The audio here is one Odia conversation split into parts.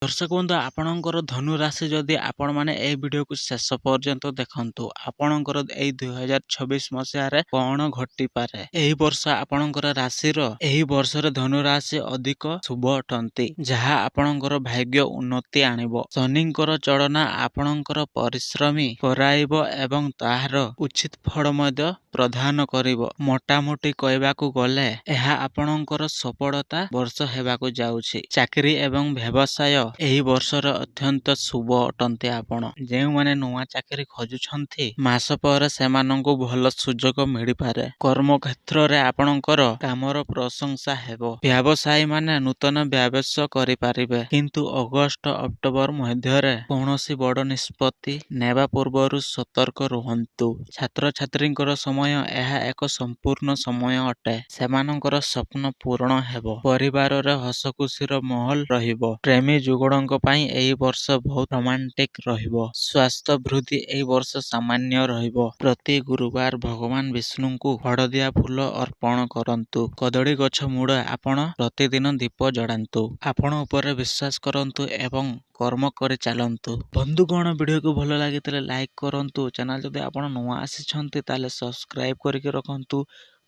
ଦର୍ଶକ ବନ୍ଧୁ ଆପଣଙ୍କର ଧନୁ ରାଶି ଯଦି ଆପଣମାନେ ଏହି ଭିଡିଓକୁ ଶେଷ ପର୍ଯ୍ୟନ୍ତ ଦେଖନ୍ତୁ ଆପଣଙ୍କର ଏଇ 2026 ମସିହାରେ କଣ ଘଟିପାରେ। ଏହି ବର୍ଷ ଆପଣଙ୍କର ରାଶିର ଏହି ବର୍ଷରେ ଧନୁ ରାଶି ଅଧିକ ଶୁଭ ଅଟନ୍ତି, ଯାହା ଆପଣଙ୍କର ଭାଗ୍ୟ ଉନ୍ନତି ଆଣିବ। ଶନିଙ୍କର ଚଳନା ଆପଣଙ୍କର ପରିଶ୍ରମୀ କରାଇବ ଏବଂ ତାହାର ଉଚିତ ଫଳ ମଧ୍ୟ ପ୍ରଦାନ କରିବ। ମୋଟାମୋଟି କହିବାକୁ ଗଲେ ଏହା ଆପଣଙ୍କର ସଫଳତା ବର୍ଷ ହେବାକୁ ଯାଉଛି। ଚାକିରି ଏବଂ ବ୍ୟବସାୟ ଏହି ବର୍ଷର ଅତ୍ୟନ୍ତ ଶୁଭ ଅଟନ୍ତି। ଆପଣ ଯେଉଁମାନେ ନୂଆ ଚାକିରି ଖୋଜୁଛନ୍ତି ମାସ ପରେ ସେମାନଙ୍କୁ ଭଲ ସୁଯୋଗ ମିଳିପାରେ। କର୍ମକ୍ଷେତ୍ରରେ ଆପଣଙ୍କର କାମର ପ୍ରଶଂସା ହେବ। ବ୍ୟବସାୟୀମାନେ ନୂତନ ବ୍ୟବସାୟ କରିପାରିବେ, କିନ୍ତୁ ଅଗଷ୍ଟ ଅକ୍ଟୋବର ମଧ୍ୟରେ କୌଣସି ବଡ଼ ନିଷ୍ପତ୍ତି ନେବା ପୂର୍ବରୁ ସତର୍କ ରୁହନ୍ତୁ। ଛାତ୍ରଛାତ୍ରୀଙ୍କର ସମୟ ଏହା ଏକ ସମ୍ପୂର୍ଣ୍ଣ ସମୟ ଅଟେ। ସେମାନଙ୍କର ସ୍ୱପ୍ନ ପୂରଣ ହେବ। ପରିବାରରେ ହସଖୁସିର ମାହୋଲ ରହିବ। ପ୍ରେମୀ ଯୁଗଳଙ୍କ ପାଇଁ ଏହି ବର୍ଷ ବହୁତ ରୋମାଣ୍ଟିକ ରହିବ। ସ୍ୱାସ୍ଥ୍ୟ ବୃଦ୍ଧି ଏହି ବର୍ଷ ସାମାନ୍ୟ ରହିବ। ପ୍ରତି ଗୁରୁବାର ଭଗବାନ ବିଷ୍ଣୁଙ୍କୁ ହଳଦିଆ ଫୁଲ ଅର୍ପଣ କରନ୍ତୁ। କଦଳୀ ଗଛ ମୂଳେ ଆପଣ ପ୍ରତିଦିନ ଦୀପ ଜଳାନ୍ତୁ। ଆପଣ ଉପରେ ବିଶ୍ୱାସ କରନ୍ତୁ ଏବଂ କର୍ମ କରି ଚାଲନ୍ତୁ। ବନ୍ଧୁଗଣ, ଭିଡିଓକୁ ଭଲ ଲାଗିଥିଲେ ଲାଇକ୍ କରନ୍ତୁ। ଚ୍ୟାନେଲ ଯଦି ଆପଣ ନୂଆ ଆସିଛନ୍ତି ତାହେଲେ ସବସ୍କ୍ରାଇବ କରିକି ରଖନ୍ତୁ,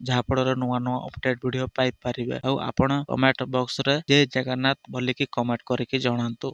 ଯାହାଫଳରେ ନୂଆ ନୂଆ ଅପଡେଟ ଭିଡିଓ ପାଇପାରିବେ। ଆଉ ଆପଣ କମେଣ୍ଟ ବକ୍ସରେ ଜୟ ଜଗନ୍ନାଥ ବୋଲିକି କମେଣ୍ଟ କରିକି ଜଣାନ୍ତୁ।